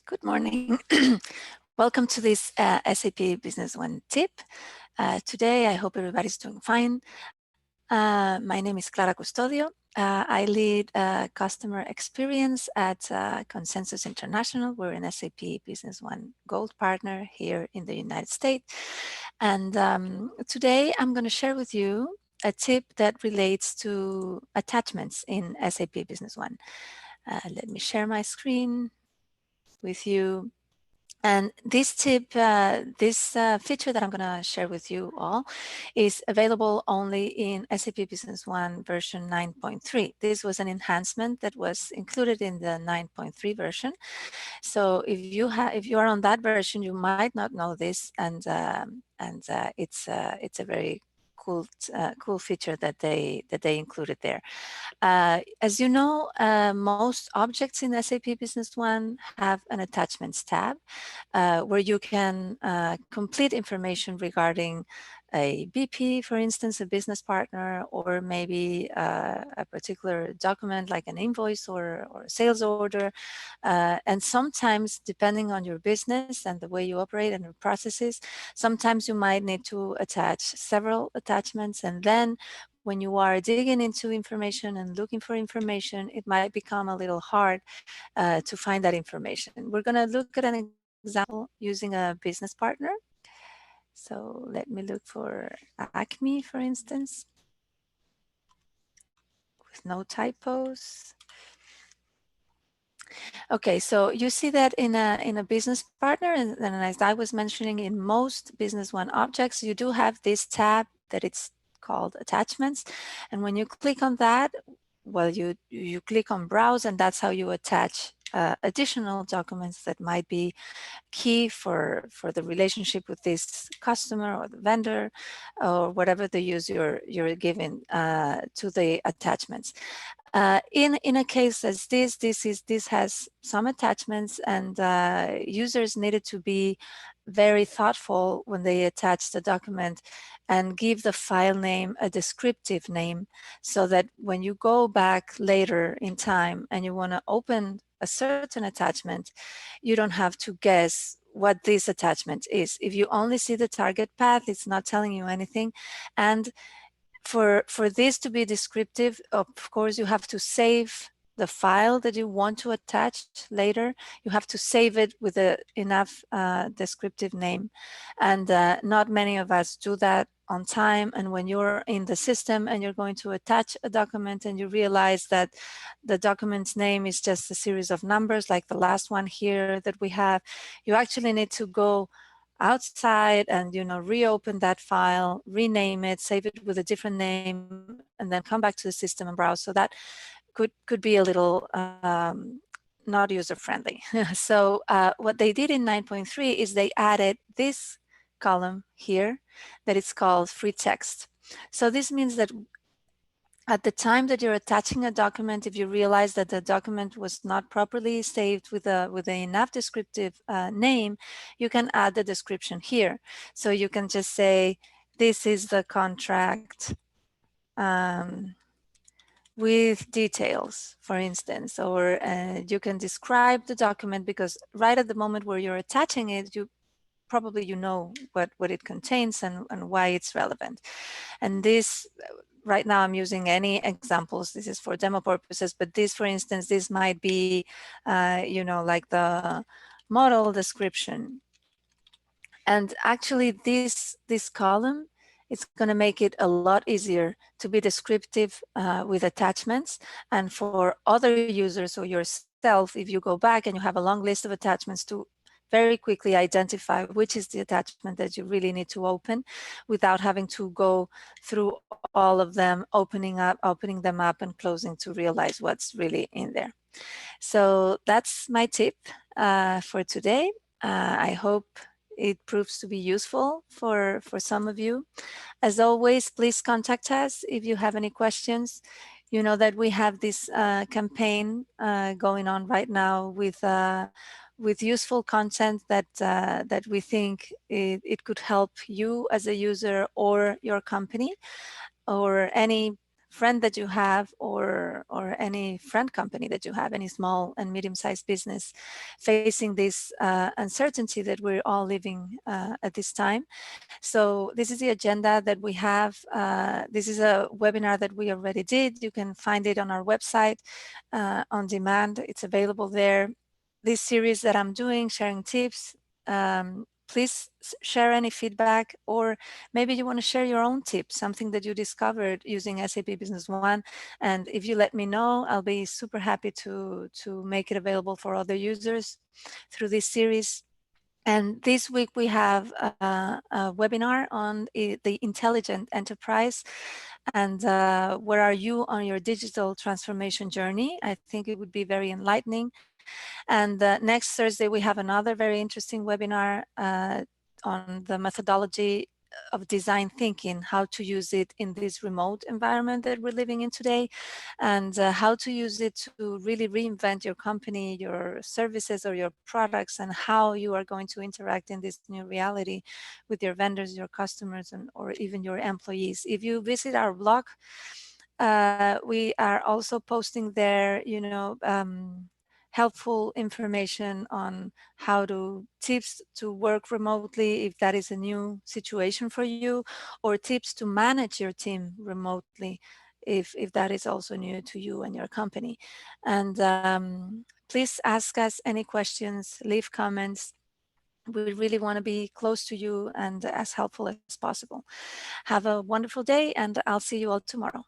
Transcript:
Good morning. Welcome to this SAP Business One tip. Today, I hope everybody's doing fine. My name is Clara Custodio. I lead customer experience at Consensus International. We're an SAP Business One Gold partner here in the United States. And today, I'm going to share with you a tip that relates to attachments in SAP Business One. Let me share my screen with you. And this tip, this feature that I'm going to share with you all is available only in SAP Business One version 9.3. This was an enhancement that was included in the 9.3 version. So if you are on that version, you might not know this, and it's a very cool feature that they included there. As you know, most objects in SAP Business One have an attachments tab where you can complete information regarding a BP, for instance, a business partner, or maybe a particular document like an invoice or a sales order. And sometimes, depending on your business and the way you operate and your processes, sometimes you might need to attach several attachments, and then when you are digging into information and looking for information, it might become a little hard to find that information. We're going to look at an example using a business partner. So let me look for Acme, for instance, with no typos. Okay, so you see that in a business partner, and as I was mentioning, in most Business One objects, you do have this tab that it's called attachments. And when you click on that, well, you click on browse, and that's how you attach additional documents that might be key for the relationship with this customer or the vendor or whatever the use you're giving to the attachments. In a case as this has some attachments, and users needed to be very thoughtful when they attach the document and give the file name a descriptive name, so that when you go back later in time and you want to open a certain attachment, you don't have to guess what this attachment is. If you only see the target path, it's not telling you anything. And for this to be descriptive, of course, you have to save the file that you want to attach later. You have to save it with enough descriptive name. And not many of us do that on time. And when you're in the system and you're going to attach a document and you realize that the document's name is just a series of numbers, like the last one here that we have, you actually need to go outside and reopen that file, rename it, save it with a different name, and then come back to the system and browse. So that could be a little not user-friendly. So what they did in 9.3 is they added this column here that is called free text. So this means that at the time that you're attaching a document, if you realize that the document was not properly saved with enough descriptive name, you can add the description here. So you can just say, this is the contract with details, for instance, or you can describe the document, because right at the moment where you're attaching it, you know what it contains and why it's relevant. And this, right now I'm using any examples, this is for demo purposes, but this, for instance, this might be, like the model description. And actually this column, it's going to make it a lot easier to be descriptive with attachments. And for other users or yourself, if you go back and you have a long list of attachments, to very quickly identify which is the attachment that you really need to open without having to go through all of them, opening them up and closing to realize what's really in there. So that's my tip for today. I hope it proves to be useful for some of you. As always, please contact us if you have any questions. You know that we have this campaign going on right now with useful content that we think it could help you as a user or your company or any friend that you have, or any friend company that you have, any small and medium-sized business facing this uncertainty that we're all living at this time. So this is the agenda that we have. This is a webinar that we already did. You can find it on our website on demand. It's available there. This series that I'm doing, sharing tips, please share any feedback, or maybe you want to share your own tips, something that you discovered using SAP Business One. And if you let me know, I'll be super happy to make it available for other users through this series. And this week we have a webinar on the intelligent enterprise, and where are you on your digital transformation journey. I think it would be very enlightening. And next Thursday we have another very interesting webinar on the methodology of design thinking, how to use it in this remote environment that we're living in today, and how to use it to really reinvent your company, your services, or your products, and how you are going to interact in this new reality with your vendors, your customers, and or even your employees. If you visit our blog, we are also posting there, helpful information on how to tips to work remotely if that is a new situation for you, or tips to manage your team remotely if that is also new to you and your company. And please ask us any questions, leave comments. We really want to be close to you and as helpful as possible. Have a wonderful day, and I'll see you all tomorrow.